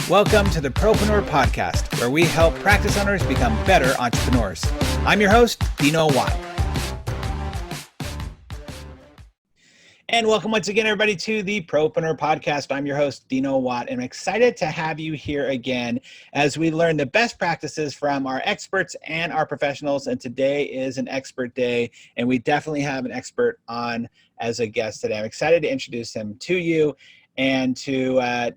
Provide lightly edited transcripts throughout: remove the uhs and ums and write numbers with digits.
Welcome to the Propreneur Podcast, where we help practice owners become better entrepreneurs. I'm your host, Dino Watt. And welcome once again, everybody, to the Propreneur Podcast. I'm your host, Dino Watt, and I'm excited to have you here again as we learn the best practices from our experts and our professionals. And today is an expert day, and we definitely have an expert on as a guest today. I'm excited to introduce him to you and to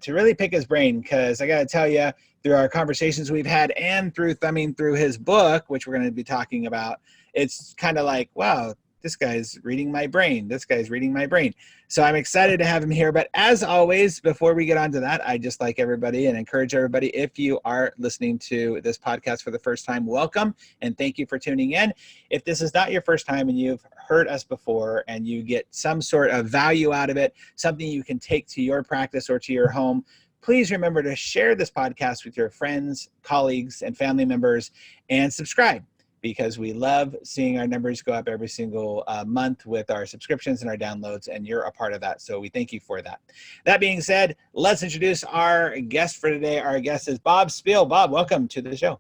really pick his brain, because I got to tell you, through our conversations we've had and through thumbing through his book, which we're going to be talking about, it's kind of like, wow, this guy's reading my brain. This guy's reading my brain. So I'm excited to have him here. But as always, before we get on to that, I just like everybody and encourage everybody, if you are listening to this podcast for the first time, welcome and thank you for tuning in. If this is not your first time and you've heard us before and you get some sort of value out of it, something you can take to your practice or to your home, please remember to share this podcast with your friends, colleagues, and family members, and subscribe, because we love seeing our numbers go up every single month with our subscriptions and our downloads, and you're a part of that. So we thank you for that. That being said, let's introduce our guest for today. Our guest is Bob Spiel. Bob, welcome to the show.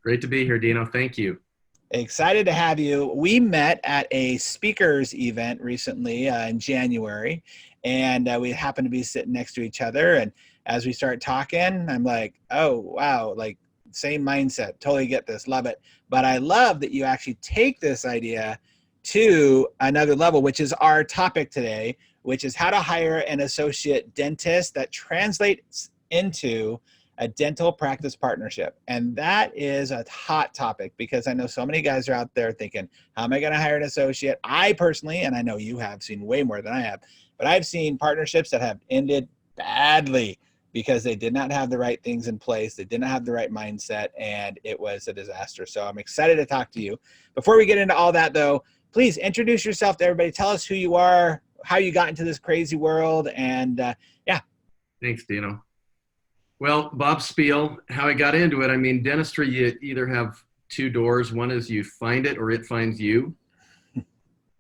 Great to be here, Dino. Thank you. Excited to have you. We met at a speakers event recently in January, and we happened to be sitting next to each other. And as we start talking, I'm like, oh, wow, like same mindset. Totally get this. Love it. But I love that you actually take this idea to another level, which is our topic today, which is how to hire an associate dentist that translates into a dental practice partnership. And that is a hot topic, because I know so many guys are out there thinking, how am I going to hire an associate? I personally, and I know you have seen way more than I have, but I've seen partnerships that have ended badly because they did not have the right things in place. They did not have the right mindset, and it was a disaster. So I'm excited to talk to you. Before we get into all that, though, please introduce yourself to everybody. Tell us who you are, how you got into this crazy world, and yeah. Thanks, Dino. Well, Bob Spiel, how I got into it, I mean, dentistry, you either have two doors. One is you find it or it finds you.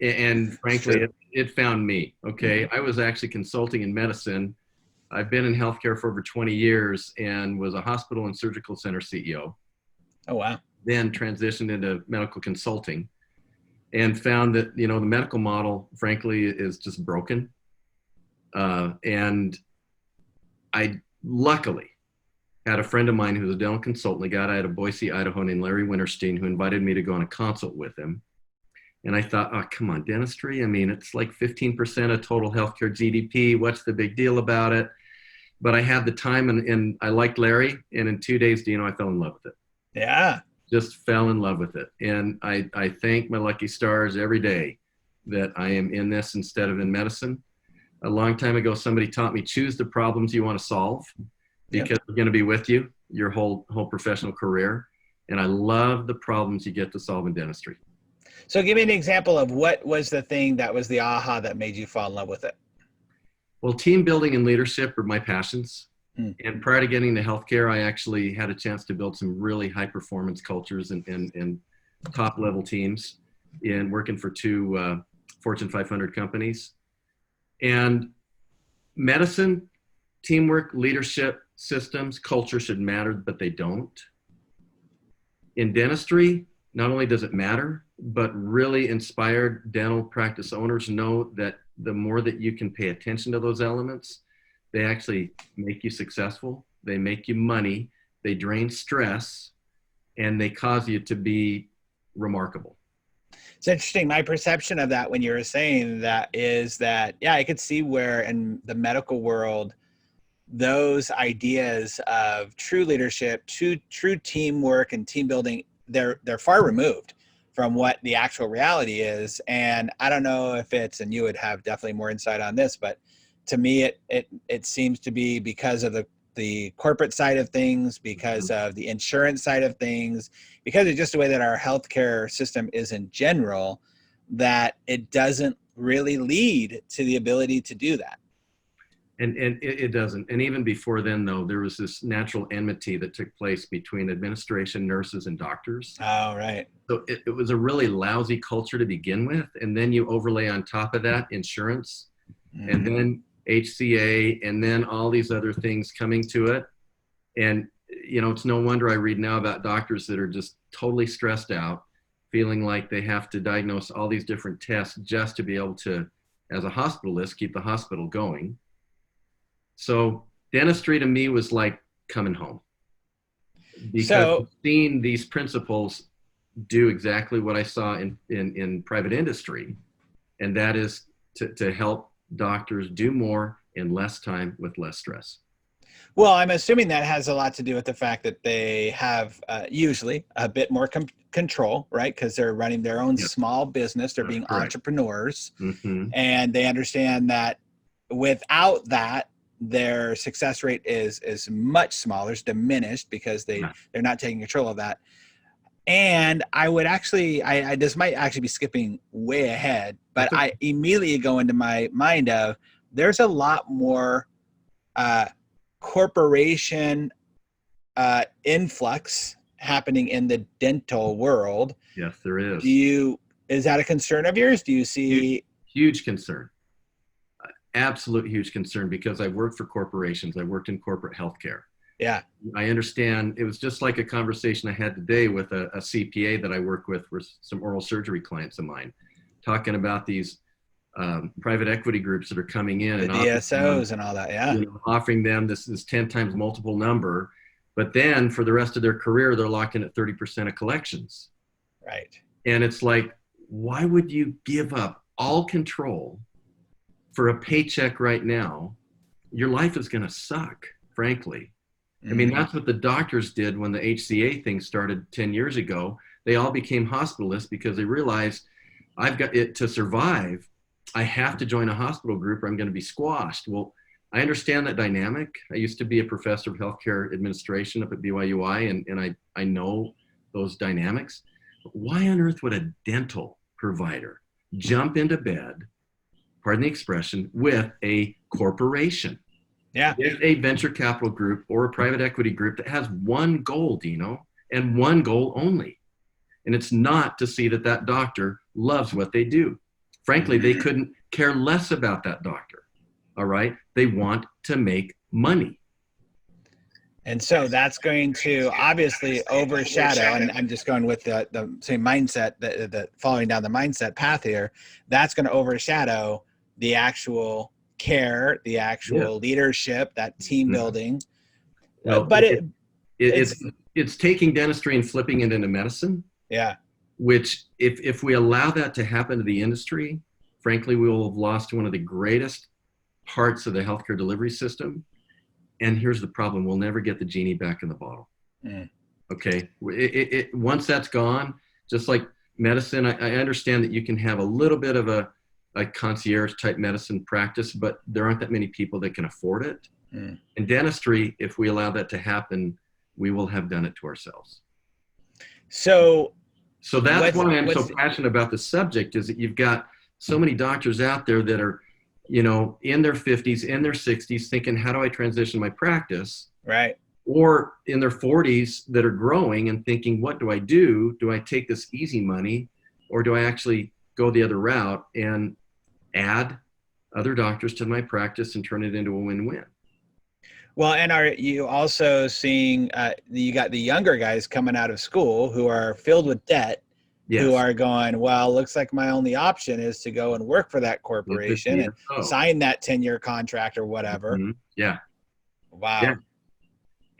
And frankly, it found me, okay? I was actually consulting in medicine. I've been in healthcare for over 20 years and was a hospital and surgical center CEO. Oh, wow. Then transitioned into medical consulting and found that, you know, the medical model, frankly, is just broken. And I luckily had a friend of mine who was a dental consultant, a guy out of Boise, Idaho, named Larry Winterstein, who invited me to go on a consult with him. And I thought, oh, come on, dentistry? I mean, it's like 15% of total healthcare GDP. What's the big deal about it? But I had the time, and I liked Larry. And in 2 days, Dino, I fell in love with it. Yeah. Just fell in love with it. And I thank my lucky stars every day that I am in this instead of in medicine. A long time ago, somebody taught me, choose the problems you want to solve, because they're going to be with you your whole professional career. And I love the problems you get to solve in dentistry. So give me an example of what was the thing that was the aha that made you fall in love with it. Well, team building and leadership are my passions. And prior to getting into healthcare, I actually had a chance to build some really high performance cultures and top level teams in working for two Fortune 500 companies. And medicine, teamwork, leadership, systems, culture should matter, but they don't. In dentistry, not only does it matter, but really inspired dental practice owners know that the more that you can pay attention to those elements, they actually make you successful, they make you money, they drain stress, and they cause you to be remarkable. It's interesting. My perception of that when you were saying that is that, yeah, I could see where in the medical world, those ideas of true leadership, true teamwork and team building, they're far removed from what the actual reality is. And I don't know if it's, and you would have definitely more insight on this, but to me, it seems to be because of the corporate side of things, because of the insurance side of things, because of just the way that our healthcare system is in general, that it doesn't really lead to the ability to do that. And it doesn't. And even before then, though, there was this natural enmity that took place between administration, nurses, and doctors. Oh, right. So it was a really lousy culture to begin with. And then you overlay on top of that insurance, and then HCA, and then all these other things coming to it. And, it's no wonder I read now about doctors that are just totally stressed out, feeling like they have to diagnose all these different tests just to be able to, as a hospitalist, keep the hospital going. So dentistry to me was like coming home, because seeing these principles do exactly what I saw in private industry, and that is to help doctors do more in less time with less stress. Well, I'm assuming that has a lot to do with the fact that they have usually a bit more control, right? Because they're running their own small business. They're being entrepreneurs. Mm-hmm. And they understand that without that, their success rate is much smaller, it's diminished, because they're not taking control of that. And I would actually, I this might actually be skipping way ahead, but I immediately go into my mind of there's a lot more corporation influx happening in the dental world. Yes, there is. Is that a concern of yours? Do you see? Huge concern. Absolute huge concern, because I've worked for corporations. I worked in corporate healthcare. Yeah. I understand. It was just like a conversation I had today with a CPA that I work with some oral surgery clients of mine, talking about these private equity groups that are coming in, the and DSOs and all that. Yeah. Offering them this 10 times multiple number, but then for the rest of their career, they're locked in at 30% of collections. Right. And it's like, why would you give up all control for a paycheck right now? Your life is going to suck, frankly. I mean, that's what the doctors did when the HCA thing started 10 years ago. They all became hospitalists because they realized, I've got it to survive. I have to join a hospital group or I'm going to be squashed. Well, I understand that dynamic. I used to be a professor of healthcare administration up at BYUI, and I know those dynamics. But why on earth would a dental provider jump into bed, pardon the expression, with a corporation? Yeah. There's a venture capital group or a private equity group that has one goal, Dino, and one goal only. And it's not to see that doctor loves what they do. Frankly, they couldn't care less about that doctor. All right. They want to make money. And so that's going to obviously overshadow, and I'm just going with the same mindset, the following down the mindset path here, that's going to overshadow the actual care, the actual leadership, that team building. Well, but it's taking dentistry and flipping it into medicine. Yeah. Which if we allow that to happen to the industry, frankly, we will have lost one of the greatest parts of the healthcare delivery system. And here's the problem. We'll never get the genie back in the bottle. Okay. Once that's gone, just like medicine, I understand that you can have a little bit of a concierge type medicine practice, but there aren't that many people that can afford it. In dentistry, if we allow that to happen, we will have done it to ourselves. So that's why I'm so passionate about the subject, is that you've got so many doctors out there that are, in their 50s, in their 60s, thinking, how do I transition my practice? Right. Or in their 40s that are growing and thinking, what do I do? Do I take this easy money, or do I actually go the other route and add other doctors to my practice and turn it into a win-win? Well, and are you also seeing, you got the younger guys coming out of school who are filled with debt, who are going, well, looks like my only option is to go and work for that corporation and sign that 10-year contract or whatever. Yeah. Wow. Yeah.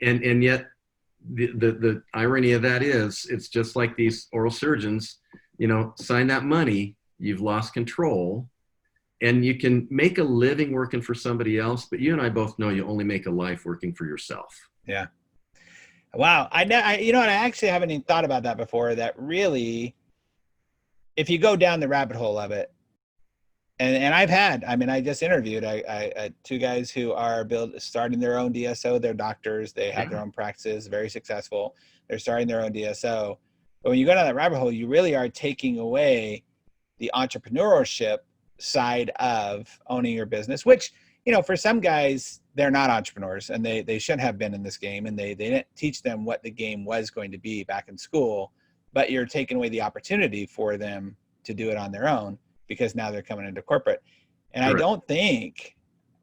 And yet the irony of that is, it's just like these oral surgeons, sign that money, you've lost control. And you can make a living working for somebody else, but you and I both know you only make a life working for yourself. Yeah. Wow. I actually haven't even thought about that before, that really, if you go down the rabbit hole of it, and I just interviewed two guys who are starting their own DSO. They're doctors. They have their own practices, very successful. They're starting their own DSO. But when you go down that rabbit hole, you really are taking away the entrepreneurship side of owning your business, which, for some guys, they're not entrepreneurs, and they shouldn't have been in this game, and they didn't teach them what the game was going to be back in school, but you're taking away the opportunity for them to do it on their own, because now they're coming into corporate. And I don't think,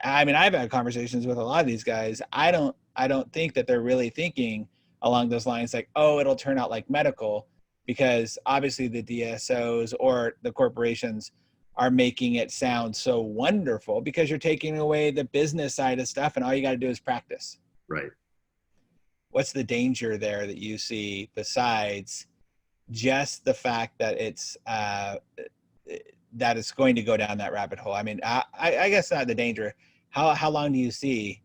I've had conversations with a lot of these guys. I I don't think that they're really thinking along those lines, like, oh, it'll turn out like medical, because obviously the DSOs or the corporations are making it sound so wonderful because you're taking away the business side of stuff and all you got to do is practice. Right. What's the danger there that you see besides just the fact that it's going to go down that rabbit hole? I mean, I guess not the danger. How long do you see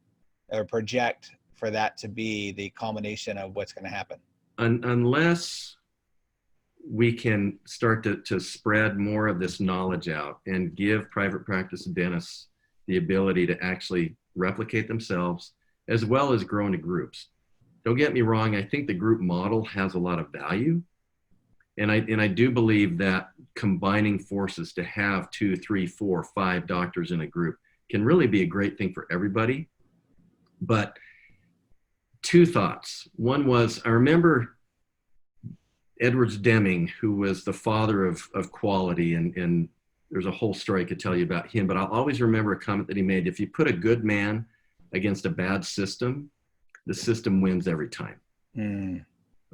or project for that to be the culmination of what's going to happen? Unless we can start to spread more of this knowledge out and give private practice dentists the ability to actually replicate themselves as well as grow into groups. Don't get me wrong, I think the group model has a lot of value. And I do believe that combining forces to have 2, 3, 4, 5 doctors in a group can really be a great thing for everybody. But 2 thoughts. One was, I remember Edwards Deming, who was the father of quality, and there's a whole story I could tell you about him, but I'll always remember a comment that he made: if you put a good man against a bad system, the system wins every time.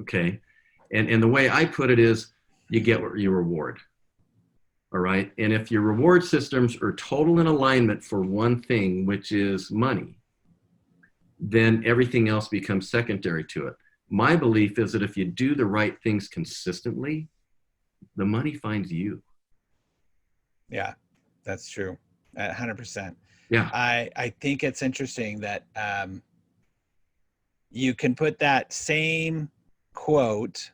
Okay. And the way I put it is, you get what you reward. All right. And if your reward systems are total in alignment for one thing, which is money, then everything else becomes secondary to it. My belief is that if you do the right things consistently, the money finds you. Yeah, that's true. 100%. Yeah. I think it's interesting that you can put that same quote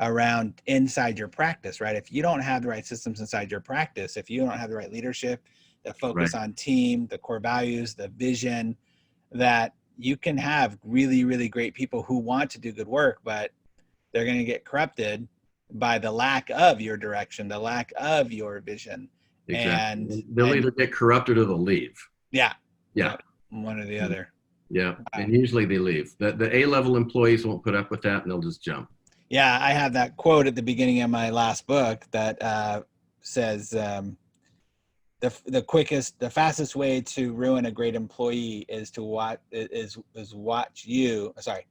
around inside your practice, right? If you don't have the right systems inside your practice, if you don't have the right leadership, the focus on team, the core values, the vision, that you can have really, really great people who want to do good work, but they're going to get corrupted by the lack of your direction, the lack of your vision. Exactly. They'll either get corrupted or they'll leave. Yeah. Yeah. One or the other. Yeah. And usually they leave. The A-level employees won't put up with that, and they'll just jump. Yeah. I have that quote at the beginning of my last book that says, the fastest way to ruin a great employee is to watch you. Sorry.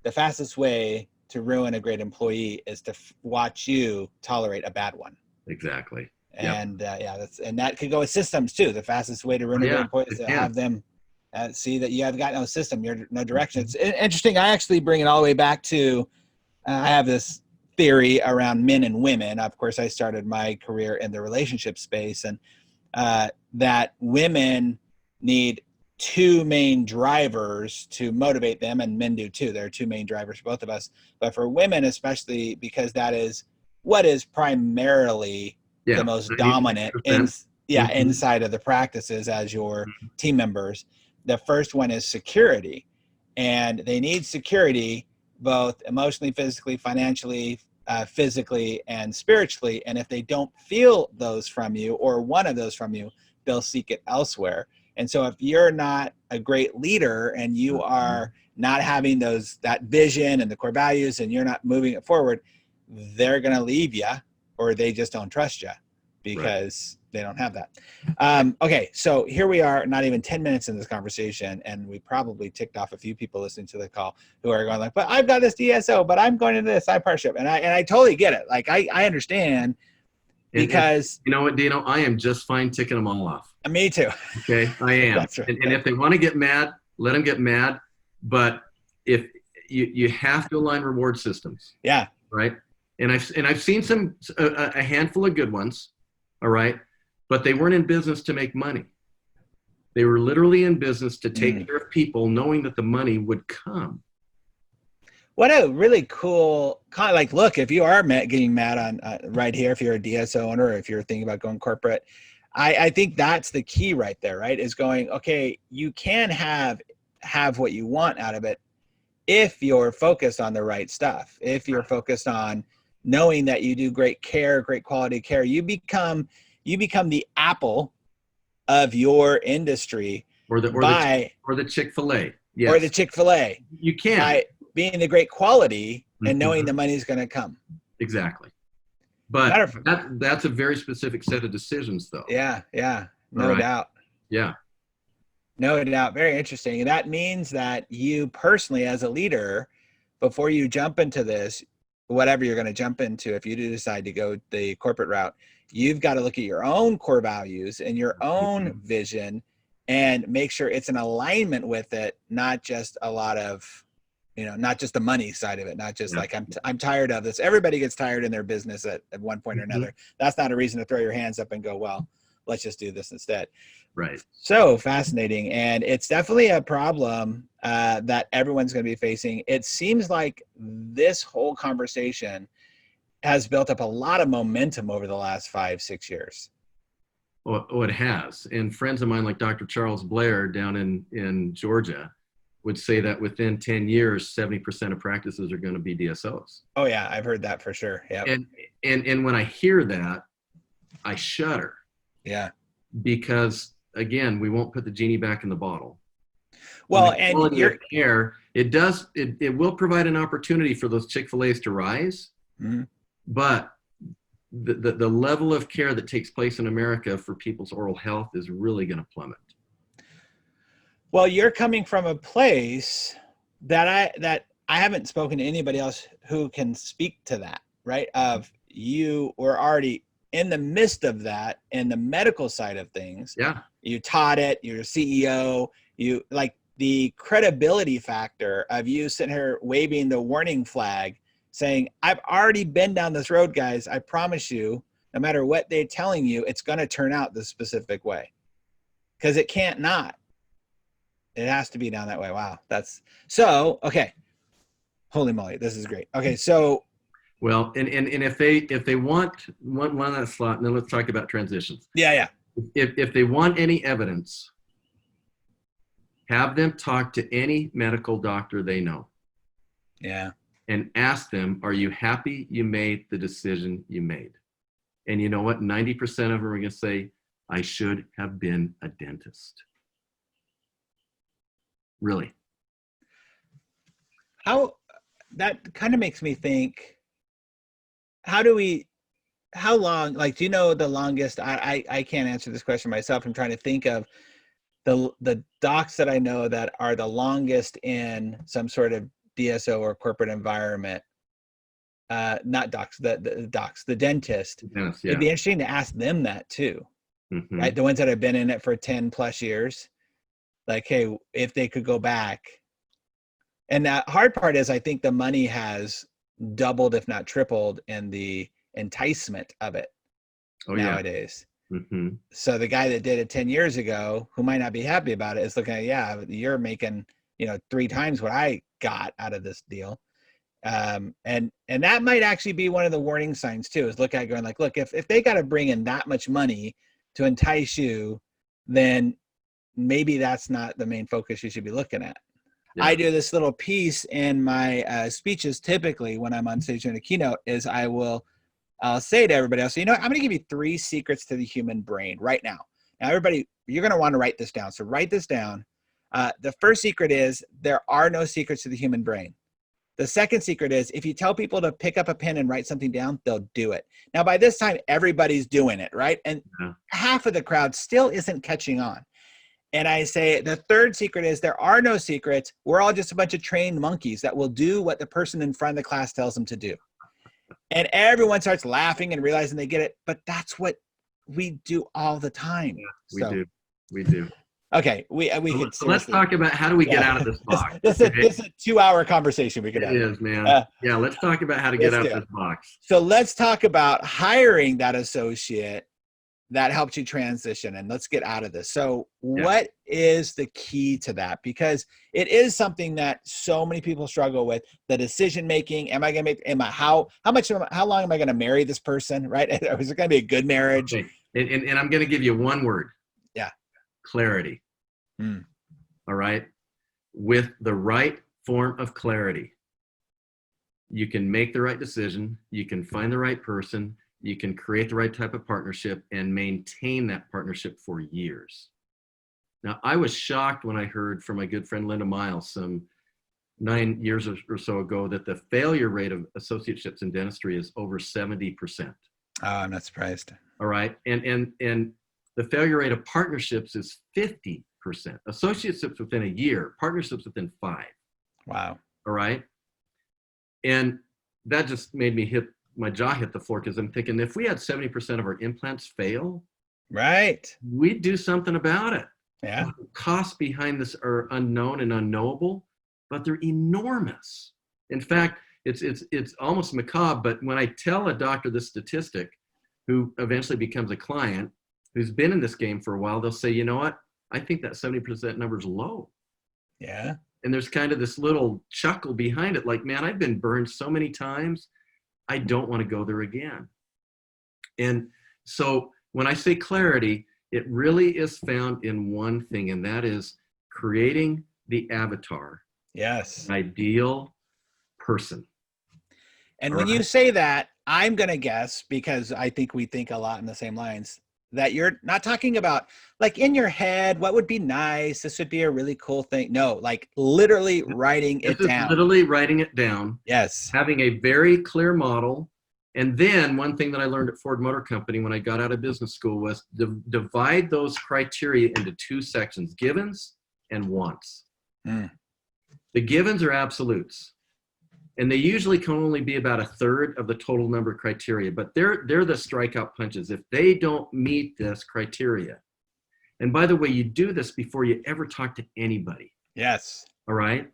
The fastest way to ruin a great employee is to watch you tolerate a bad one. Exactly. And and that could go with systems too. The fastest way to ruin a great employee is to have them see that you have got no system, you're no direction. It's interesting. I actually bring it all the way back to, I have this theory around men and women. Of course, I started my career in the relationship space, and that women need 2 main drivers to motivate them, and men do too. There are 2 main drivers for both of us. But for women, especially, because that is what is primarily the most dominant inside of the practices as your team members. The first one is security, and they need security both emotionally, physically, financially, physically, and spiritually. And if they don't feel those from you, or one of those from you, they'll seek it elsewhere. And so if you're not a great leader and you are not having that vision and the core values, and you're not moving it forward, they're going to leave you, or they just don't trust you because they don't have that. Okay. So here we are, not even 10 minutes in this conversation, and we probably ticked off a few people listening to the call who are going like, but I've got this DSO, but I'm going to this side partnership. And I totally get it. Like I understand, because you know what, Dino, I am just fine ticking them all off. Me too. Okay. I am. That's right. And if they want to get mad, let them get mad. But if you have to align reward systems. Yeah. Right. And I've seen a handful of good ones. All right. But they weren't in business to make money. They were literally in business to take care of people, knowing that the money would come. What a really cool kind of like, look, if you are getting mad on right here, if you're a DSO owner, or if you're thinking about going corporate, I think that's the key right there, right? Is going, okay, you can have what you want out of it if you're focused on the right stuff. If you're focused on knowing that you do great care, great quality care, you become the Apple of your industry, or the Chick-fil-A. Yes. Or the Chick-fil-A. You can, by being the great quality and knowing the money's going to come. Exactly. But that's a very specific set of decisions, though. Yeah. No doubt. Yeah. No doubt. Very interesting. That means that you personally, as a leader, before you jump into this, whatever you're going to jump into, if you do decide to go the corporate route, you've got to look at your own core values and your own vision and make sure it's in alignment with it, not just a lot of, not just the money side of it, not just like, I'm tired of this. Everybody gets tired in their business at one point or another. That's not a reason to throw your hands up and go, well, let's just do this instead. Right. So fascinating. And it's definitely a problem that everyone's going to be facing. It seems like this whole conversation has built up a lot of momentum over the last 5-6 years. Well, it has. And friends of mine like Dr. Charles Blair down in Georgia would say that within 10 years, 70% of practices are going to be DSOs. Oh yeah, I've heard that for sure. Yeah. And when I hear that, I shudder. Yeah. Because again, we won't put the genie back in the bottle. Well, and your care, it will provide an opportunity for those Chick-fil-A's to rise, but the level of care that takes place in America for people's oral health is really going to plummet. Well, you're coming from a place that I haven't spoken to anybody else who can speak to that, right? Of you were already in the midst of that in the medical side of things. Yeah. You taught it, you're a CEO, you like the credibility factor of you sitting here waving the warning flag saying, I've already been down this road, guys. I promise you, no matter what they're telling you, it's going to turn out this specific way. Because it can't not. It has to be down that way. Wow. That's so, okay. Holy moly. This is great. Okay. So, well, and if they want one on that slot, and then let's talk about transitions. Yeah. If they want any evidence, have them talk to any medical doctor they know. Yeah. And ask them, are you happy you made the decision you made? And you know what? 90% of them are going to say, I should have been a dentist. Really. How that kind of makes me think, how long, like, do you know the longest, I can't answer this question myself. I'm trying to think of the docs that I know that are the longest in some sort of DSO or corporate environment. Not docs, the docs, the dentist. Yes, yeah. It'd be interesting to ask them that too, right? The ones that have been in it for 10 plus years, like, hey, if they could go back. And that hard part is, I think the money has doubled, if not tripled, in the enticement of it nowadays. Yeah. So the guy that did it 10 years ago, who might not be happy about it, is looking at, yeah, you're making, 3 times what I got out of this deal. And that might actually be one of the warning signs too, is look at going like, look, if they got to bring in that much money to entice you, then maybe that's not the main focus you should be looking at. Yeah. I do this little piece in my speeches typically when I'm on stage in a keynote, is I'll say to everybody else, I'm going to give you 3 secrets to the human brain right now. Now, everybody, you're going to want to write this down. So write this down. The first secret is there are no secrets to the human brain. The second secret is if you tell people to pick up a pen and write something down, they'll do it. Now, by this time, everybody's doing it, right? And half of the crowd still isn't catching on. And I say the third secret is there are no secrets. We're all just a bunch of trained monkeys that will do what the person in front of the class tells them to do. And everyone starts laughing and realizing they get it. But that's what we do all the time. Yeah, we do. Okay, we could. So let's talk about how do we get out of this box. This is a 2-hour conversation we could have. It is, man. Yeah, let's talk about how to get out of this box. So let's talk about hiring that associate that helped you transition, and let's get out of this. So what is the key to that? Because it is something that so many people struggle with, the decision making. How long am I going to marry this person, right? Is it going to be a good marriage? Okay. And I'm going to give you one word. Yeah. Clarity. All right. With the right form of clarity, you can make the right decision. You can find the right person. You can create the right type of partnership and maintain that partnership for years. Now, I was shocked when I heard from my good friend Linda Miles some 9 years or so ago that the failure rate of associateships in dentistry is over 70%. Oh, I'm not surprised. All right. And the failure rate of partnerships is 50%. associateships within a year, partnerships within 5. Wow. All right. And that just made me my jaw hit the floor, because I'm thinking, if we had 70% of our implants fail, right, we'd do something about it. Yeah. The costs behind this are unknown and unknowable, but they're enormous. In fact, it's almost macabre, but when I tell a doctor this statistic, who eventually becomes a client, who's been in this game for a while, they'll say, you know what? I think that 70% number is low. Yeah. And there's kind of this little chuckle behind it, like, man, I've been burned so many times, I don't want to go there again. And so when I say clarity, it really is found in one thing, and that is creating the avatar. Yes. An ideal person. And when you say that, I'm going to guess, because I think we think a lot in the same lines, that you're not talking about like in your head, what would be nice? This would be a really cool thing. No, like literally writing it down. Literally writing it down. Yes. Having a very clear model. And then one thing that I learned at Ford Motor Company when I got out of business school was divide those criteria into 2 sections, givens and wants. The givens are absolutes. And they usually can only be about 1/3 of the total number of criteria, but they're the strikeout punches. If they don't meet this criteria, and by the way, you do this before you ever talk to anybody. Yes. All right.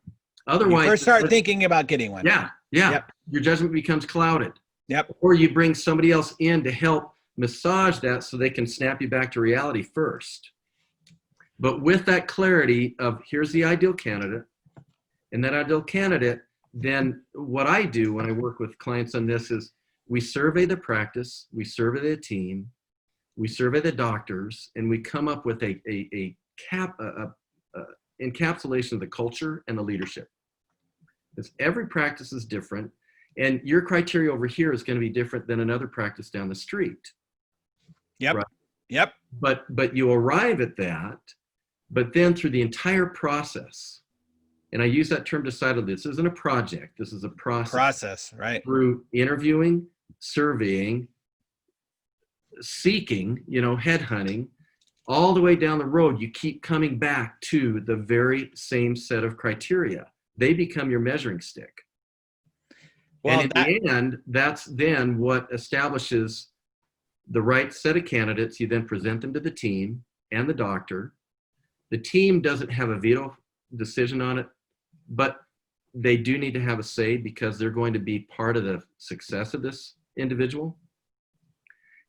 Otherwise, you first start thinking about getting one. Yeah. Yeah. Yep. Your judgment becomes clouded. Yep. Or you bring somebody else in to help massage that so they can snap you back to reality first. But with that clarity of here's the ideal candidate, and that ideal candidate, then what I do when I work with clients on this is we survey the practice, we survey the team, we survey the doctors, and we come up with a encapsulation of the culture and the leadership. Because every practice is different, and your criteria over here is going to be different than another practice down the street. Yep. Right? Yep. But you arrive at that, but then through the entire process, and I use that term decidedly. This isn't a project. This is a process. Right. Through interviewing, surveying, seeking, headhunting, all the way down the road, you keep coming back to the very same set of criteria. They become your measuring stick. Well, and in the end, that's then what establishes the right set of candidates. You then present them to the team and the doctor. The team doesn't have a veto decision on it, but they do need to have a say because they're going to be part of the success of this individual.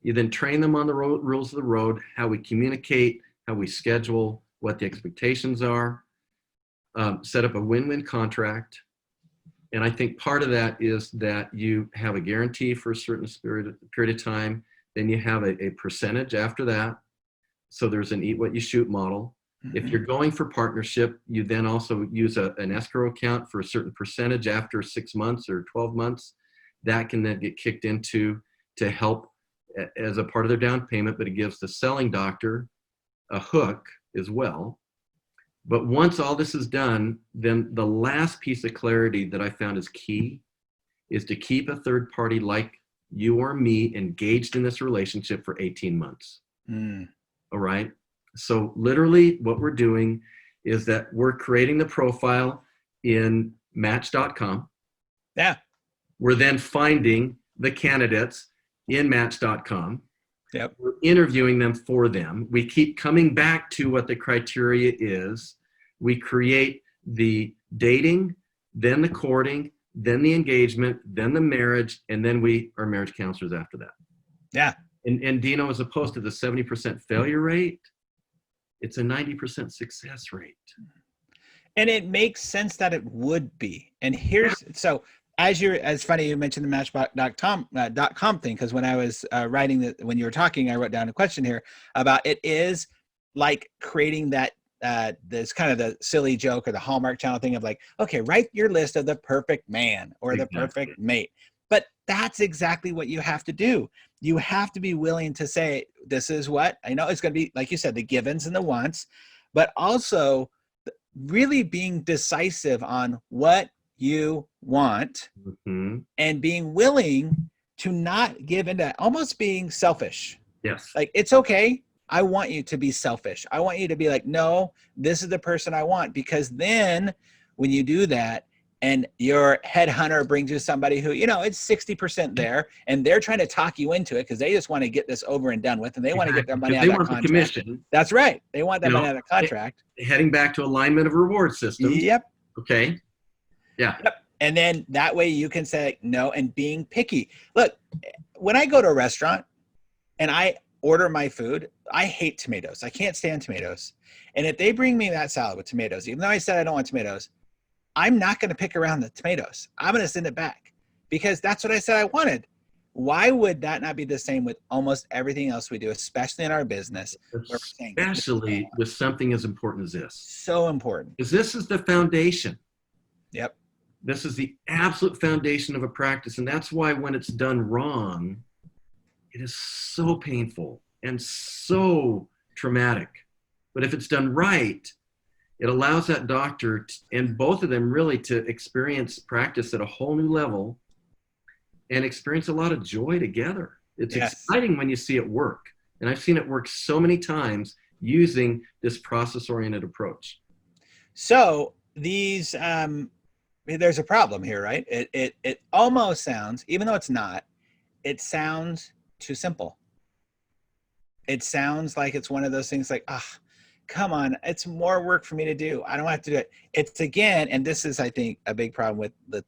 You then train them on the rules of the road, how we communicate, how we schedule, what the expectations are, set up a win-win contract. And I think part of that is that you have a guarantee for a certain period of time. Then you have a percentage after that. So there's an eat what you shoot model. If you're going for partnership, you then also use an escrow account for a certain percentage after 6 months or 12 months. That can then get kicked into to help as a part of their down payment, but it gives the selling doctor a hook as well. But once all this is done, then the last piece of clarity that I found is key is to keep a third party like you or me engaged in this relationship for 18 months. All right. So literally what we're doing is that we're creating the profile in match.com. Yeah. We're then finding the candidates in match.com. Yep. We're interviewing them for them. We keep coming back to what the criteria is. We create the dating, then the courting, then the engagement, then the marriage, and then we are marriage counselors after that. Yeah. And Dino, as opposed to the 70% failure rate, it's a 90% success rate. And it makes sense that it would be. And here's, so as funny you mentioned the match.com thing, because when I was writing when you were talking, I wrote down a question here about it is like creating that, this kind of the silly joke or the Hallmark Channel thing of like, okay, write your list of the perfect man or the perfect mate. But that's exactly what you have to do. You have to be willing to say, this is what I know it's going to be, like you said, the givens and the wants, but also really being decisive on what you want and being willing to not give into almost being selfish. Yes. Like, it's okay. I want you to be selfish. I want you to be like, no, this is the person I want. Because then when you do that and your headhunter brings you somebody who, you know, it's 60% there and they're trying to talk you into it because they just want to get this over and done with and they want to get their money out of that contract. They want the commission. That's right. They want that money out of the contract. Heading back to alignment of reward systems. Yep. Okay. Yeah. Yep. And then that way you can say no and being picky. Look, when I go to a restaurant and I order my food, I hate tomatoes. I can't stand tomatoes. And if they bring me that salad with tomatoes, even though I said I don't want tomatoes, I'm not going to pick around the tomatoes. I'm going to send it back because that's what I said I wanted. Why would that not be the same with almost everything else we do, especially in our business? Especially with something as important as this. So important. Because this is the foundation. Yep. This is the absolute foundation of a practice. And that's why when it's done wrong, it is so painful and so traumatic. But if it's done right, it allows that doctor and both of them really to experience practice at a whole new level and experience a lot of joy together. It's exciting when you see it work. And I've seen it work so many times using this process-oriented approach. So these, there's a problem here, right? It almost sounds, even though it's not, it sounds too simple. It sounds like it's one of those things like, come on, it's more work for me to do. I don't have to do it. It's again, and this is, I think, a big problem with the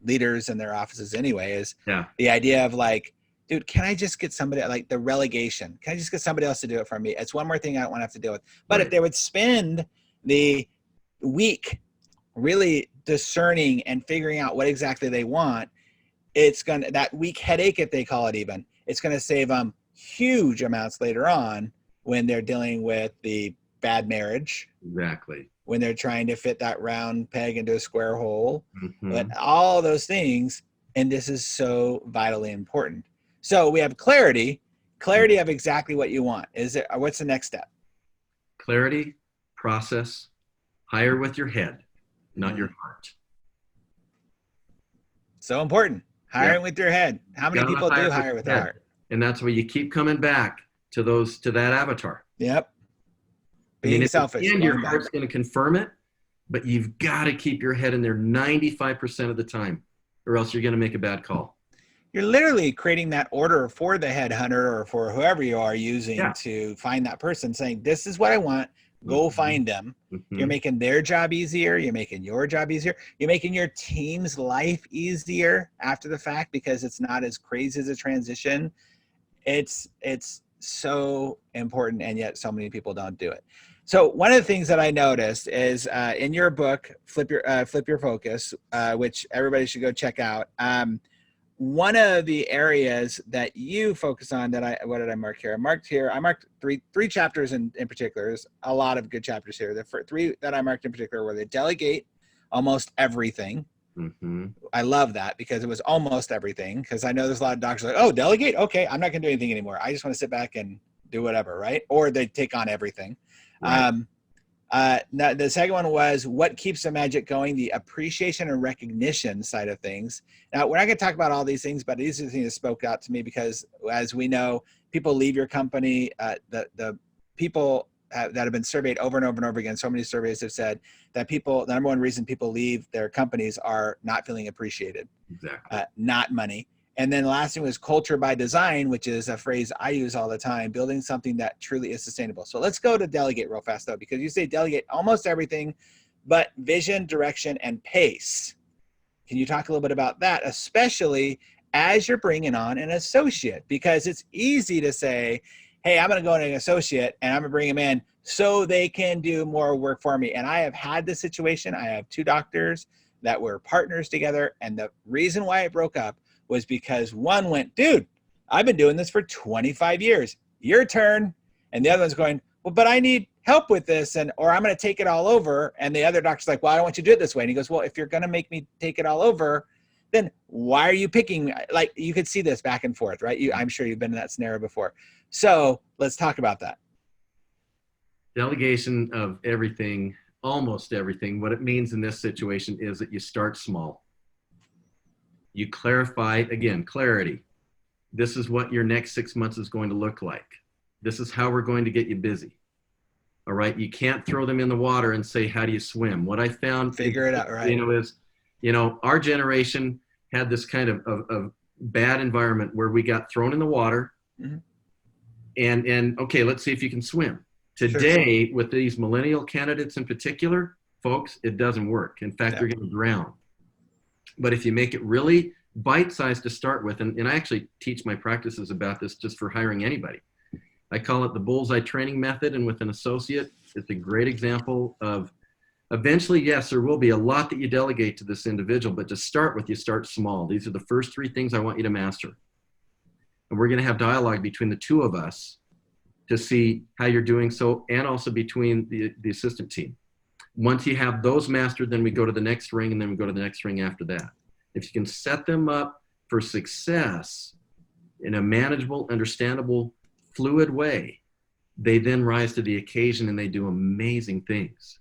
leaders in their offices anyway, is the idea of like, dude, can I just get somebody, like the relegation? Can I just get somebody else to do it for me? It's one more thing I don't want to have to deal with. But if they would spend the week really discerning and figuring out what exactly they want, it's going to, that week headache, if they call it even, it's going to save them huge amounts later on when they're dealing with the bad marriage. Exactly. When they're trying to fit that round peg into a square hole, but all those things. And this is so vitally important. So we have clarity of exactly what you want. What's the next step? Clarity, process, hire with your head, not your heart. So important. Hiring with your head. How many people do hire with their heart? And that's where you keep coming back to that avatar. Yep. Being selfish. And your heart's going to confirm it, but you've got to keep your head in there 95% of the time, or else you're going to make a bad call. You're literally creating that order for the headhunter or for whoever you are using to find that person, saying, this is what I want. Go find them. You're making their job easier. You're making your job easier. You're making your team's life easier after the fact because it's not as crazy as a transition. It's so important, and yet so many people don't do it. So one of the things that I noticed is in your book, Flip Your Focus, which everybody should go check out. One of the areas that you focus on what did I mark here? I marked three chapters in particular. There's a lot of good chapters here. The three that I marked in particular were the delegate almost everything. I love that because it was almost everything, because I know there's a lot of doctors like, oh, delegate? Okay, I'm not going to do anything anymore. I just want to sit back and do whatever, right? Or they take on everything. Right. Now, the second one was what keeps the magic going, the appreciation and recognition side of things. Now, we're not going to talk about all these things, but these are the things that spoke out to me because, as we know, people leave your company. The people that have been surveyed over and over and over again, so many surveys have said that the number one reason people leave their companies are not feeling appreciated, not money. And then the last thing was culture by design, which is a phrase I use all the time, building something that truly is sustainable. So let's go to delegate real fast, though, because you say delegate almost everything, but vision, direction, and pace. Can you talk a little bit about that, especially as you're bringing on an associate? Because it's easy to say, hey, I'm going to go in an associate and I'm going to bring them in so they can do more work for me. And I have had this situation. I have two doctors that were partners together. And the reason why it broke up was because one went, dude, I've been doing this for 25 years. Your turn. And the other one's going, well, but I need help with this, or I'm going to take it all over. And the other doctor's like, well, I don't want you to do it this way. And he goes, well, if you're going to make me take it all over, then why are you picking me? Like, you could see this back and forth, right? I'm sure you've been in that scenario before. So let's talk about that. Delegation of everything, almost everything. What it means in this situation is that you start small. You clarify, again, clarity. This is what your next 6 months is going to look like. This is how we're going to get you busy. All right. You can't throw them in the water and say, how do you swim? What I found, Figure it out, right? is, our generation had this kind of bad environment where we got thrown in the water and okay, let's see if you can swim. Today, sure. With these millennial candidates in particular, folks, it doesn't work. In fact, you're going to drown. But if you make it really bite-sized to start with, and I actually teach my practices about this just for hiring anybody. I call it the bullseye training method, and with an associate, it's a great example of eventually, yes, there will be a lot that you delegate to this individual, but to start with, you start small. These are the first 3 things I want you to master. And we're going to have dialogue between the 2 of us to see how you're doing so, and also between the assistant team. Once you have those mastered, then we go to the next ring, and then we go to the next ring after that. If you can set them up for success in a manageable, understandable, fluid way, they then rise to the occasion and they do amazing things.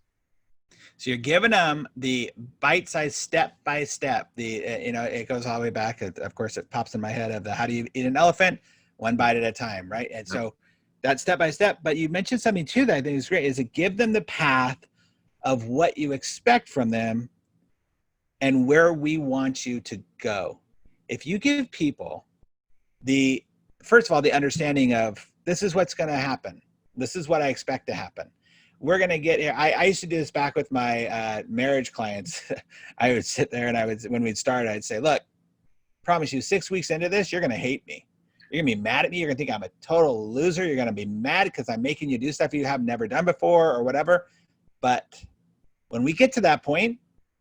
So you're giving them the bite-sized step by step. It goes all the way back. Of course, it pops in my head of the how do you eat an elephant? 1 bite at a time, right? And so that step by step. But you mentioned something too that I think is great, is to give them the path of what you expect from them and where we want you to go. If you give people first of all, the understanding of this is what's going to happen. This is what I expect to happen. We're going to get here. I used to do this back with my marriage clients. I would sit there and when we'd start, I'd say, look, promise you 6 weeks into this, you're going to hate me. You're going to be mad at me. You're going to think I'm a total loser. You're going to be mad because I'm making you do stuff you have never done before or whatever. But when we get to that point,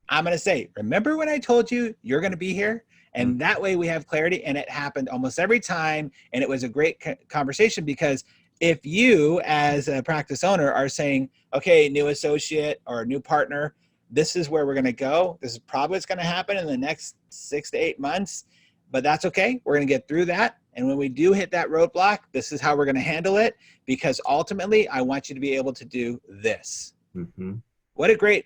I'm going to say, remember when I told you you're going to be here? And that way we have clarity, and it happened almost every time. And it was a great conversation, because if you as a practice owner are saying, okay, new associate or new partner, this is where we're going to go. This is probably what's going to happen in the next 6 to 8 months, but that's okay. We're going to get through that. And when we do hit that roadblock, this is how we're going to handle it, because ultimately I want you to be able to do this. Mm-hmm. What a great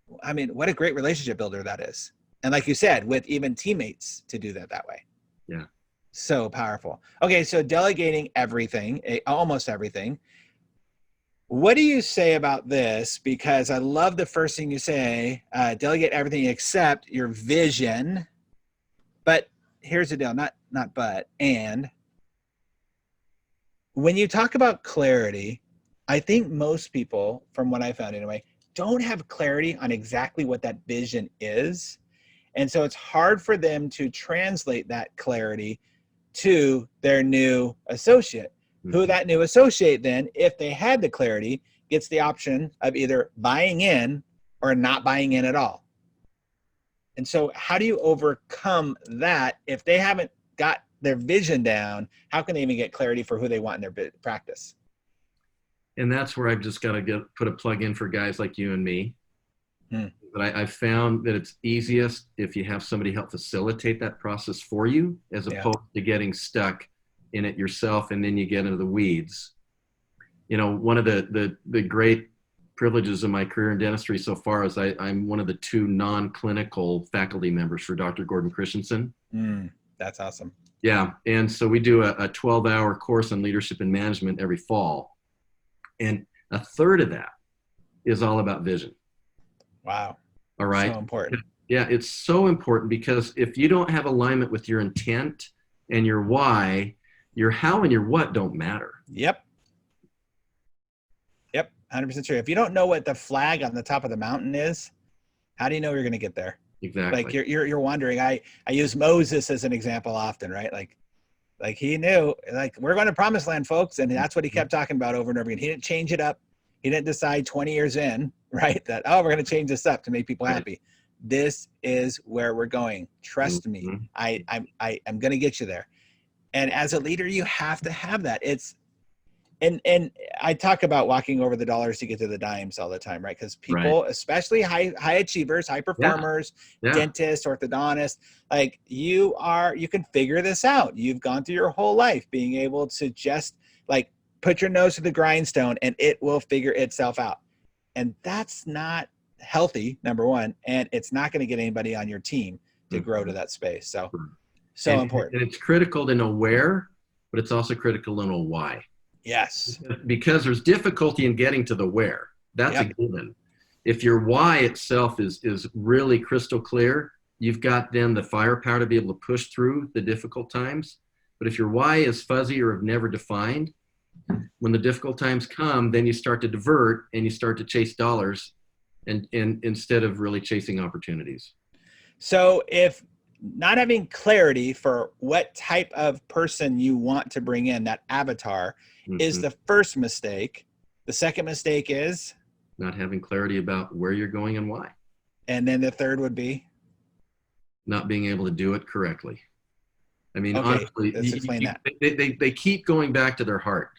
relationship builder that is. And like you said, with even teammates to do that way. Yeah. So powerful. Okay. So delegating everything, almost everything. What do you say about this? Because I love the first thing you say, delegate everything except your vision. But here's the deal, not but, and when you talk about clarity, I think most people, from what I found anyway, don't have clarity on exactly what that vision is. And so it's hard for them to translate that clarity to their new associate, who that new associate then, if they had the clarity, gets the option of either buying in or not buying in at all. And so how do you overcome that? If they haven't got their vision down, how can they even get clarity for who they want in their practice? And that's where I've just got to put a plug in for guys like you and me. But I've found that it's easiest if you have somebody help facilitate that process for you, as opposed to getting stuck in it yourself and then you get into the weeds. One of the great privileges of my career in dentistry so far is I'm one of the 2 non-clinical faculty members for Dr. Gordon Christensen. That's awesome. Yeah. And so we do a 12-hour course on leadership and management every fall. And a third of that is all about vision. Wow. All right. So important. Yeah, it's so important, because if you don't have alignment with your intent and your why, your how and your what don't matter. Yep. 100% true. If you don't know what the flag on the top of the mountain is, how do you know you're going to get there? Exactly. Like you're wandering. I use Moses as an example often, right? Like he knew, like, we're going to promised land, folks. And that's what he kept talking about over and over again. He didn't change it up. He didn't decide 20 years in, right, that, we're going to change this up to make people happy. This is where we're going. Trust me. I'm going to get you there. And as a leader, you have to have that. And I talk about walking over the dollars to get to the dimes all the time, right? Because people, especially high achievers, high performers, dentists, orthodontists, like you can figure this out. You've gone through your whole life being able to just like put your nose to the grindstone and it will figure itself out. And that's not healthy, number one, and it's not going to get anybody on your team to grow to that space. So important. And it's critical to know where, but it's also critical to know why. Yes. Because there's difficulty in getting to the where. That's a given. If your why itself is really crystal clear, you've got then the firepower to be able to push through the difficult times. But if your why is fuzzy or never defined, when the difficult times come, then you start to divert and you start to chase dollars and instead of really chasing opportunities. So if not having clarity for what type of person you want to bring in, that avatar, is the first mistake. The second mistake is not having clarity about where you're going and why. And then the third would be not being able to do it correctly. I mean, okay, honestly, let's explain that. They keep going back to their heart.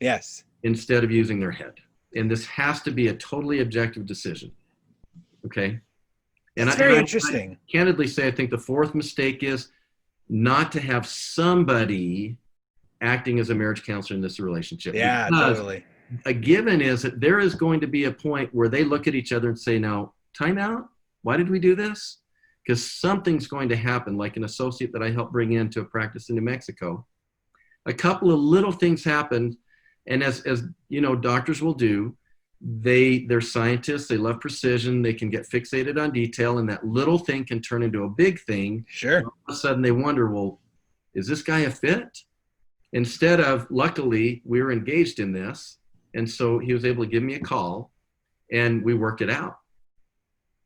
Yes. Instead of using their head. And this has to be a totally objective decision. Okay. And it's very interesting. I candidly say, I think the fourth mistake is not to have somebody acting as a marriage counselor in this relationship. Yeah, because totally. A given is that there is going to be a point where they look at each other and say, now, time out. Why did we do this? Because something's going to happen, like an associate that I helped bring into a practice in New Mexico. A couple of little things happened. And as you know, doctors will do, they're scientists, they love precision, they can get fixated on detail, and that little thing can turn into a big thing. Sure. All of a sudden they wonder, well, is this guy a fit? Instead of, luckily, we were engaged in this, and so he was able to give me a call, and we worked it out.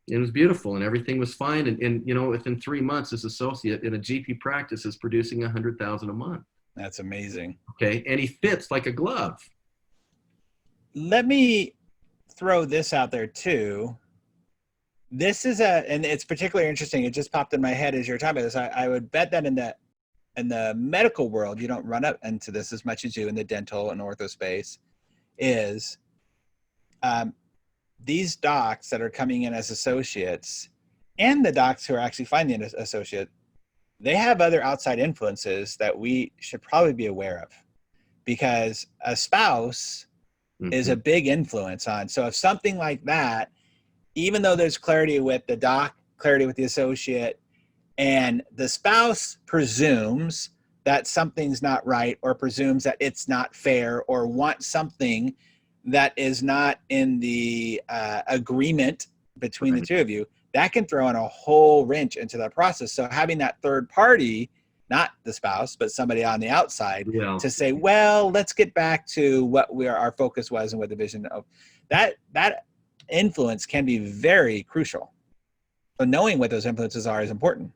It was beautiful, and everything was fine. And you know, within 3 months, this associate in a GP practice is producing $100,000 a month. That's amazing. Okay, and he fits like a glove. Let me throw this out there too. This is and it's particularly interesting. It just popped in my head as you're talking about this. I would bet that in the medical world, you don't run up into this as much as you in the dental and ortho space. Is these docs that are coming in as associates, and the docs who are actually finding an associate, they have other outside influences that we should probably be aware of, because a spouse is a big influence on. So if something like that, even though there's clarity with the doc, clarity with the associate, and the spouse presumes that something's not right, or presumes that it's not fair, or wants something that is not in the agreement between the two of you, that can throw in a whole wrench into that process. So having that third party, not the spouse, but somebody on the outside, to say, well, let's get back to what our focus was and what the vision of that influence can be very crucial. So knowing what those influences are is important.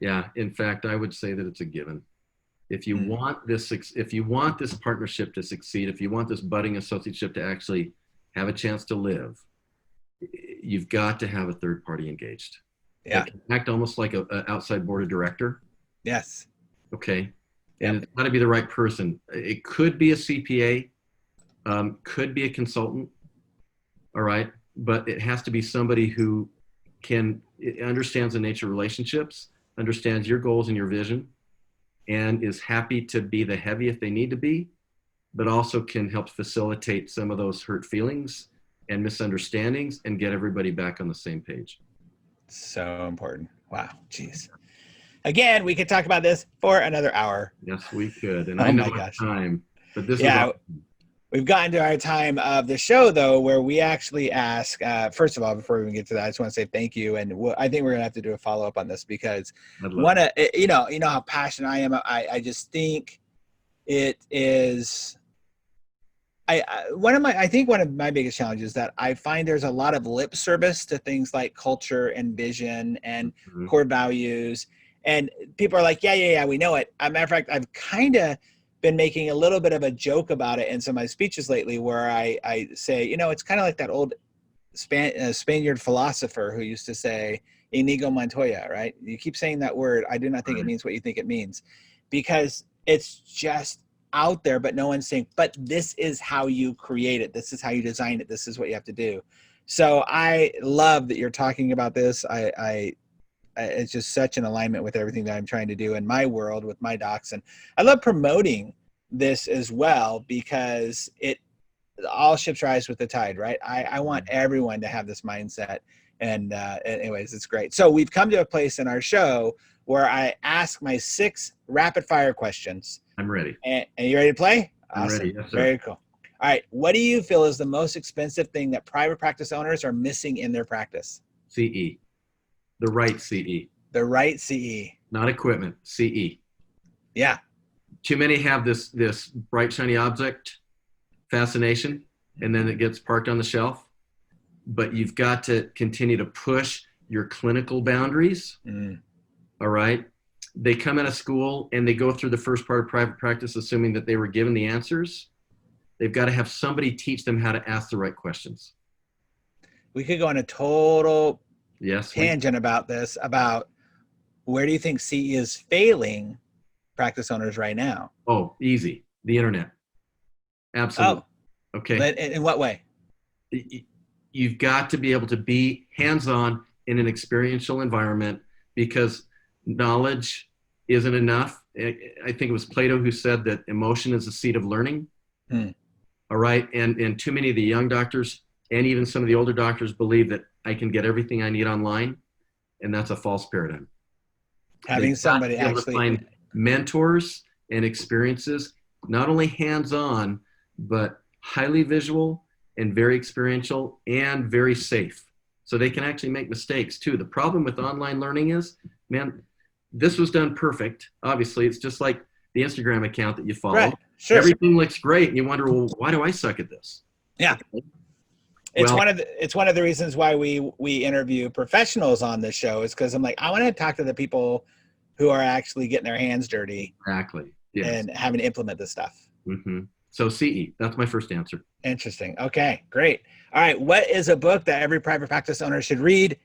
Yeah. In fact, I would say that it's a given. If you want this partnership to succeed, if you want this budding associateship to actually have a chance to live, you've got to have a third party engaged. Yeah. They can act almost like an outside board of director. Yes. Okay. And It's got to be the right person. It could be a CPA, could be a consultant. All right. But it has to be somebody who understands the nature of relationships, understands your goals and your vision, and is happy to be the heavy if they need to be, but also can help facilitate some of those hurt feelings and misunderstandings and get everybody back on the same page. So important. Wow. Jeez. Again, we could talk about this for another hour. Yes, we could. And I know it's time, but this is awesome. We've gotten to our time of the show, though, where we actually ask, first of all, before we even get to that, I just want to say thank you. And I think we're going to have to do a follow-up on this, because you know how passionate I am. I just think it is, one of my biggest challenges that I find there's a lot of lip service to things like culture and vision and core values. And people are like, yeah, we know it. As a matter of fact, I've kind of been making a little bit of a joke about it in some of my speeches lately, where I say, it's kind of like that old Spaniard philosopher who used to say, Inigo Montoya, right? You keep saying that word. I do not think it means what you think it means, because it's just out there, but no one's saying, but this is how you create it. This is how you design it. This is what you have to do. So I love that you're talking about this. It's just such an alignment with everything that I'm trying to do in my world with my docs. And I love promoting this as well, because all ships rise with the tide, right? I want everyone to have this mindset. And anyways, it's great. So we've come to a place in our show where I ask my 6 rapid fire questions. I'm ready. And you ready to play? I'm Awesome. ready. Yes, sir. Very cool. All right. What do you feel is the most expensive thing that private practice owners are missing in their practice? CE. The right CE. The right CE. Not equipment, CE. Yeah. Too many have this bright, shiny object fascination, and then it gets parked on the shelf. But you've got to continue to push your clinical boundaries. All right. They come out of school and they go through the first part of private practice assuming that they were given the answers. They've got to have somebody teach them how to ask the right questions. We could go on a total Yes, tangent about this, about where do you think CE is failing practice owners right now? Oh, easy. The internet. Absolutely. Oh, okay. But in what way? You've got to be able to be hands-on in an experiential environment, because knowledge isn't enough. I think it was Plato who said that emotion is the seat of learning. All right. And too many of the young doctors and even some of the older doctors believe that I can get everything I need online. And that's a false paradigm. Having somebody actually find mentors and experiences, not only hands-on, but highly visual and very experiential and very safe. So they can actually make mistakes too. The problem with online learning is, man, this was done perfect. Obviously, it's just like the Instagram account that you follow. Right. Sure. Everything looks great, and you wonder, well, why do I suck at this? Yeah. Okay. It's one of the reasons why we interview professionals on this show, is because I'm like, I want to talk to the people who are actually getting their hands dirty. Exactly. Yes. And having to implement this stuff. So CE, that's my first answer. Interesting. Okay, great. All right. What is a book that every private practice owner should read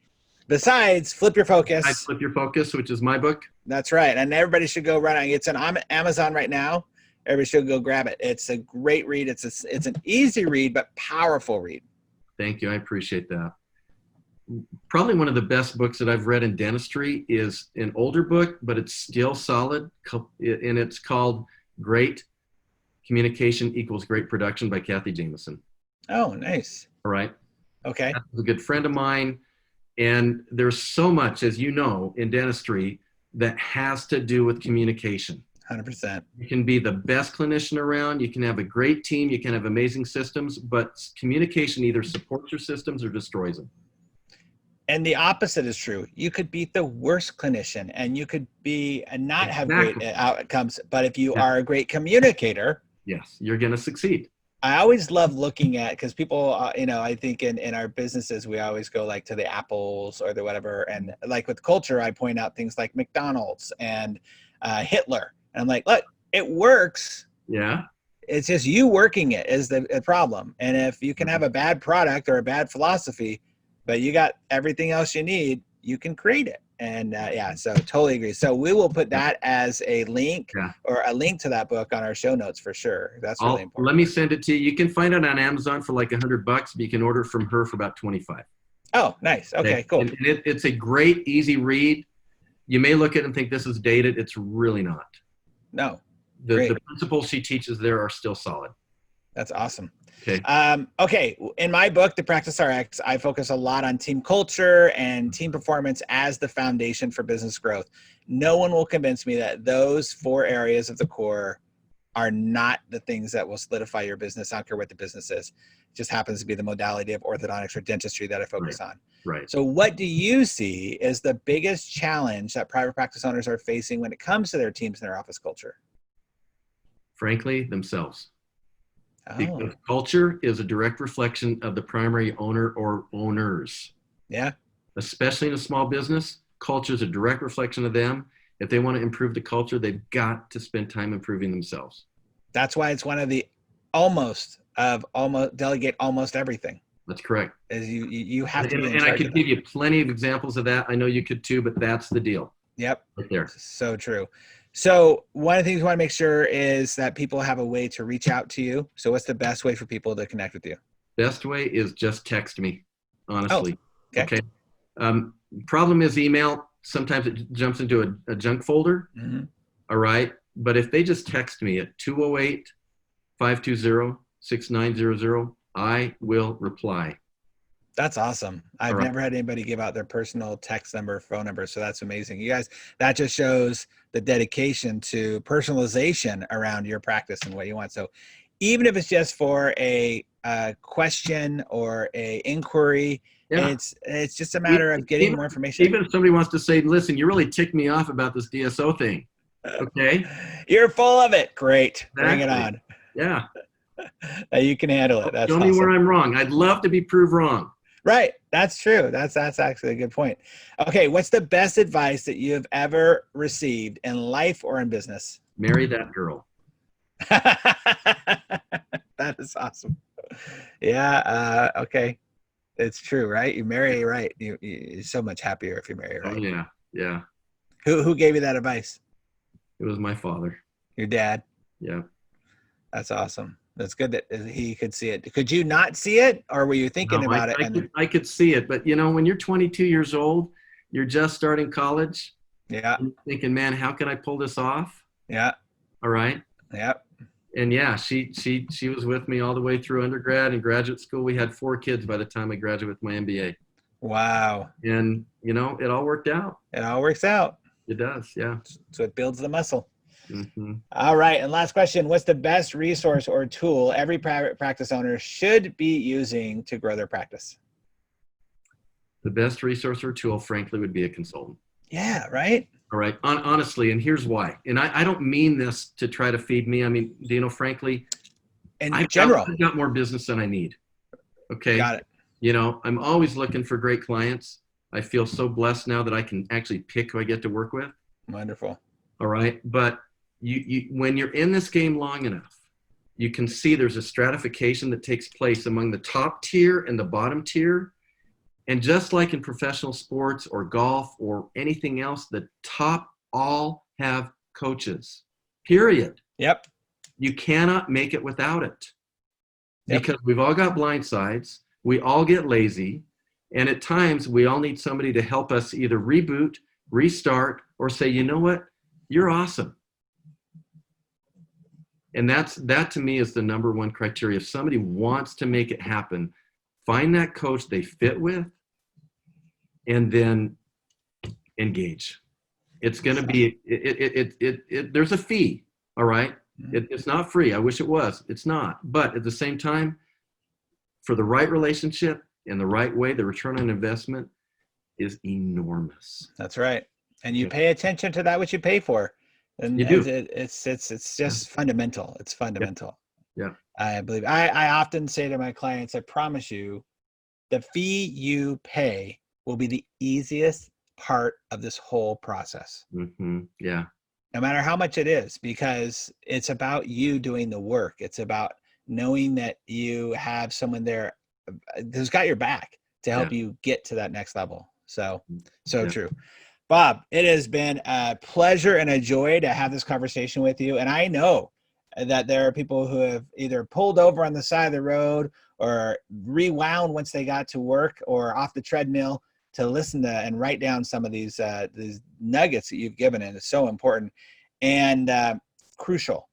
besides Flip Your Focus? Flip Your Focus, which is my book. That's right. And everybody should go run it. It's on Amazon right now. Everybody should go grab it. It's a great read. It's an easy read, but powerful read. Thank you. I appreciate that. Probably one of the best books that I've read in dentistry is an older book, but it's still solid. And it's called Great Communication Equals Great Production by Kathy Jameson. Oh, nice. All right. Okay. That's a good friend of mine. And there's so much, as you know, in dentistry that has to do with communication. 100%. You can be the best clinician around. You can have a great team. You can have amazing systems, but communication either supports your systems or destroys them. And the opposite is true. You could be the worst clinician and you could be and not have great outcomes. But if you are a great communicator, yes, you're going to succeed. I always love looking at, because people, I think in our businesses, we always go like to the Apples or the whatever. And like with culture, I point out things like McDonald's and Hitler. And I'm like, look, it works. Yeah. It's just you working it is the problem. And if you can have a bad product or a bad philosophy, but you got everything else you need, you can create it. And so totally agree. So we will put that as a link or a link to that book on our show notes for sure. That's really important. Let me send it to you. You can find it on Amazon for like $100, but you can order it from her for about 25. Oh, nice. Okay, cool. And it's a great, easy read. You may look at it and think this is dated. It's really not. No. The principles she teaches there are still solid. That's awesome. Okay. Okay. In my book, The Practice RX, I focus a lot on team culture and team performance as the foundation for business growth. No one will convince me that those 4 areas of the core are not the things that will solidify your business. I don't care what the business is. It just happens to be the modality of orthodontics or dentistry that I focus on. Right. So what do you see is the biggest challenge that private practice owners are facing when it comes to their teams and their office culture? Frankly, themselves. Oh. Because culture is a direct reflection of the primary owner or owners. Yeah. Especially in a small business, culture is a direct reflection of them. If they want to improve the culture, they've got to spend time improving themselves. That's why it's one of the delegate almost everything. That's correct. Is you have to be in and charge I could give you plenty of examples of that. I know you could too, but that's the deal. Yep. Right there. So true. So one of the things we want to make sure is that people have a way to reach out to you. So what's the best way for people to connect with you? Best way is just text me, honestly. Oh, okay. Problem is email. Sometimes it jumps into a junk folder. Mm-hmm. All right. But if they just text me at 208-520-6900, I will reply. That's awesome. I've All right. never had anybody give out their personal text number, phone number. So that's amazing. You guys, that just shows the dedication to personalization around your practice and what you want. So even if it's just for a question or a inquiry, Yeah. it's just a matter of getting Even, more information. even if somebody wants to say, listen, you really ticked me off about this DSO thing. Okay. You're full of it. Great. Bring it Exactly. on. Yeah. You can handle it. That's Show me awesome. where I'm wrong. I'd love to be proved wrong. Right. That's true. That's actually a good point. Okay. What's the best advice that you have ever received in life or in business? Marry that girl. That is awesome. Yeah. Okay. It's true, right? You marry right. You're so much happier if you marry right. Oh, yeah. Yeah. Who gave you that advice? It was my father. Your dad? Yeah. That's awesome. That's good that he could see it. Could you not see it, or were you thinking about it? I could see it, but when you're 22 years old, you're just starting college. Yeah. You're thinking, man, how can I pull this off? Yeah. All right. Yep. And yeah, she was with me all the way through undergrad and graduate school. We had 4 kids by the time I graduated with my MBA. Wow. And it all worked out. It all works out. It does. Yeah. So it builds the muscle. Mm-hmm. All right. And last question, what's the best resource or tool every private practice owner should be using to grow their practice? The best resource or tool, frankly, would be a consultant. Yeah. Right. All right. Honestly, and here's why. And I don't mean this to try to feed me. I mean, frankly, in I've general, got more business than I need. Okay. Got it. I'm always looking for great clients. I feel so blessed now that I can actually pick who I get to work with. Wonderful. All right. But when you're in this game long enough, you can see there's a stratification that takes place among the top tier and the bottom tier. And just like in professional sports or golf or anything else, the top all have coaches, period. Yep. You cannot make it without it. Yep. Because we've all got blind sides. We all get lazy. And at times we all need somebody to help us either reboot, restart, or say, you know what, you're awesome. And that to me is the number one criteria. If somebody wants to make it happen, find that coach they fit with and then engage. It's going to be, there's a fee. All right. It's not free. I wish it was. It's not. But at the same time, for the right relationship in the right way, the return on investment is enormous. That's right. And you pay attention to that, what you pay for. And you do. It's just fundamental. It's fundamental. Yeah. I believe. I often say to my clients, I promise you, the fee you pay will be the easiest part of this whole process. Mm-hmm. Yeah. No matter how much it is, because it's about you doing the work. It's about knowing that you have someone there who's got your back to help you get to that next level. So true. Bob, it has been a pleasure and a joy to have this conversation with you. And I know that there are people who have either pulled over on the side of the road or rewound once they got to work or off the treadmill to listen to and write down some of these nuggets that you've given. And it's so important and crucial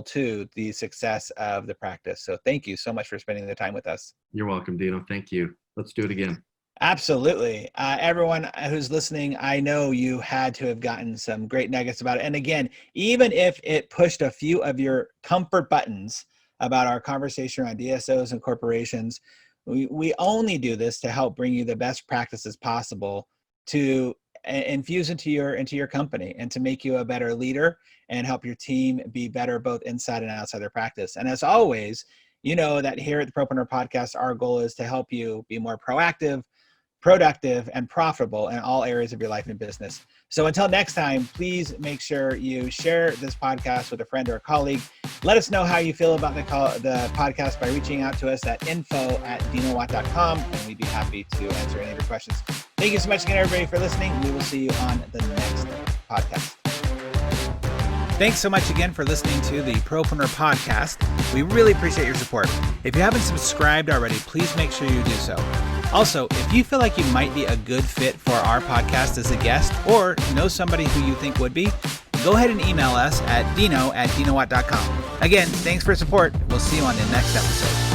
to the success of the practice. So thank you so much for spending the time with us. You're welcome, Dino. Thank you. Let's do it again. Absolutely. Everyone who's listening, I know you had to have gotten some great nuggets about it. And again, even if it pushed a few of your comfort buttons about our conversation around DSOs and corporations, we only do this to help bring you the best practices possible to infuse into your company and to make you a better leader and help your team be better both inside and outside their practice. And as always, you know that here at the Propreneur Podcast, our goal is to help you be more proactive, productive, and profitable in all areas of your life and business. So until next time, please make sure you share this podcast with a friend or a colleague. Let us know how you feel about the podcast by reaching out to us at info@dinowatt.com, and we'd be happy to answer any of your questions. Thank you so much again, everybody, for listening. We will see you on the next podcast. Thanks so much again for listening to the Propreneur Podcast. We really appreciate your support. If you haven't subscribed already, please make sure you do so. Also, if you feel like you might be a good fit for our podcast as a guest or know somebody who you think would be, go ahead and email us at dino@dinowatt.com. Again, thanks for your support. We'll see you on the next episode.